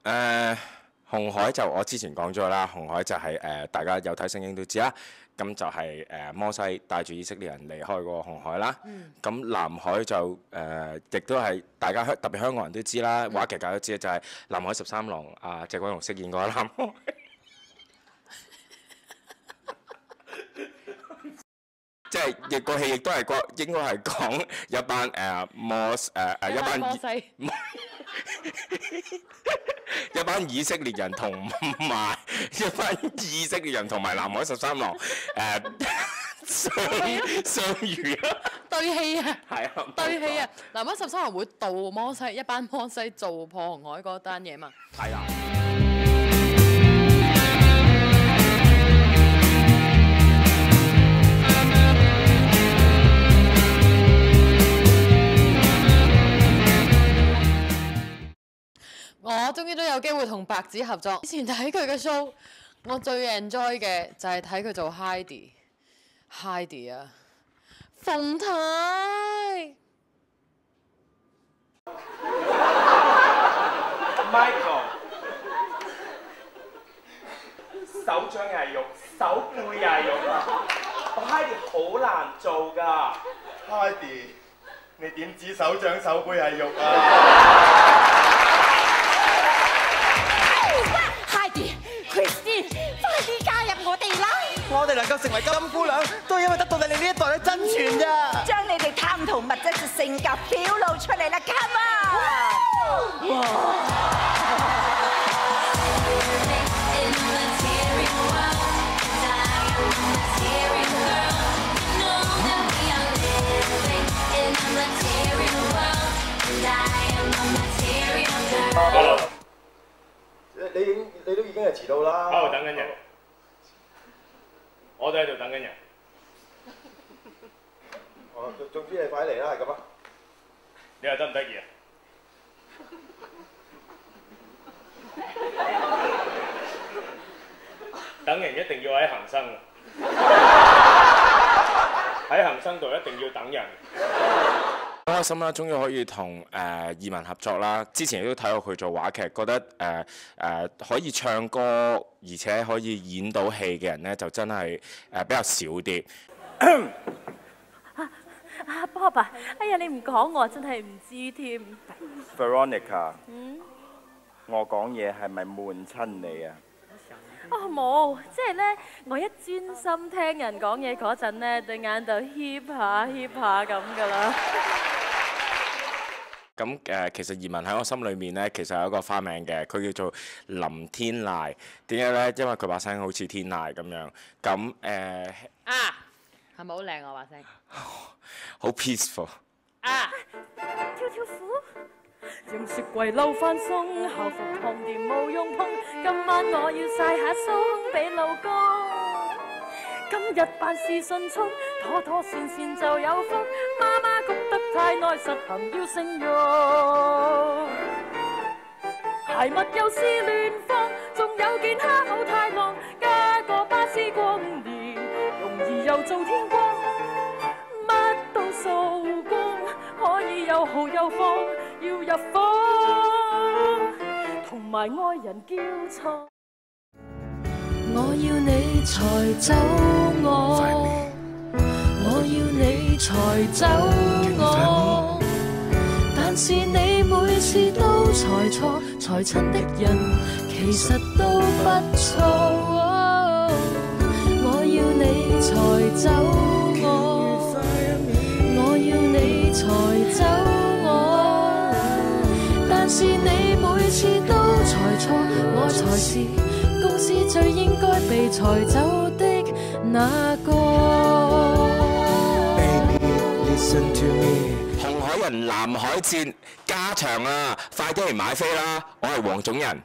紅海就我之前講咗啦，紅海就係大家有睇聖經都知啦。咁就係摩西帶住以色列人離開個紅海啦。咁南海就亦都係大家特別香港人都知啦，話劇界都知就係南海13郎謝君龍飾演嗰個南海。即係個戲亦都係應該係講一班摩西一班以色列人同埋南海13郎相遇啊！對戲啊！係啊！對戲啊！南海13郎會盜摩西，一班摩西做破紅海嗰單嘢嘛？係啊！我終於都有機會同白只合作。以前睇佢嘅 show， 我最 enjoy 嘅就係睇佢做 Heidi 啊，馮太。Michael， 手掌又係肉，手背又係肉啊！Heidi 好難做㗎。Heidi， 你點知手掌手背係肉啊？Christine， 快啲加入我哋啦！我哋能夠成為金姑娘，都係因為得到你哋呢一代嘅真傳咋。將你哋貪圖物質嘅性格表露出嚟啦 ，come on！ 你都已經係遲到啦。喺度等緊人，我都喺度等緊人。總之你快嚟啦，係咁啊！你話得唔得意啊？等人一定要喺恒生，喺恒生度一定要等人。好開心啦！終於可以同二汶合作啦。之前亦都睇過佢做話劇，覺得可以唱歌而且可以演到戲嘅人咧，就真係比較少啲。Bob 啊，哎呀你唔講我真係唔知添。Veronica， 我講嘢係咪悶親你啊？冇，即係咧，我一專心聽人講嘢嗰陣咧，對眼就協下咁噶啦。咁其實二汶喺我心裏面咧，其實有一個花名嘅，佢叫做林天籟。點解咧？因為佢把聲好似天籟咁樣。咁係咪好靚啊把聲？好 peaceful。跳虎。用雪櫃撈翻鬆，校服燙掂冇用碰。今晚我要曬下鬆俾老公。今日辦事迅速，妥妥善善就有福。媽媽焗得太耐，實行要盛肉。鞋襪又是亂放，仲有件蝦好太浪。加個巴斯光年，容易又做天光。乜都掃光，可以有豪有放。要入房，同埋愛人叫錯。我要你才走我要你才走我，但是你每次都才錯，才親的人其實都不錯。我要你才走我要你才走。但是你每次都才錯，我才是公司最應該被裁走的那個。紅海人南海戰加場啊！快啲嚟買飛啦！我係黃種人。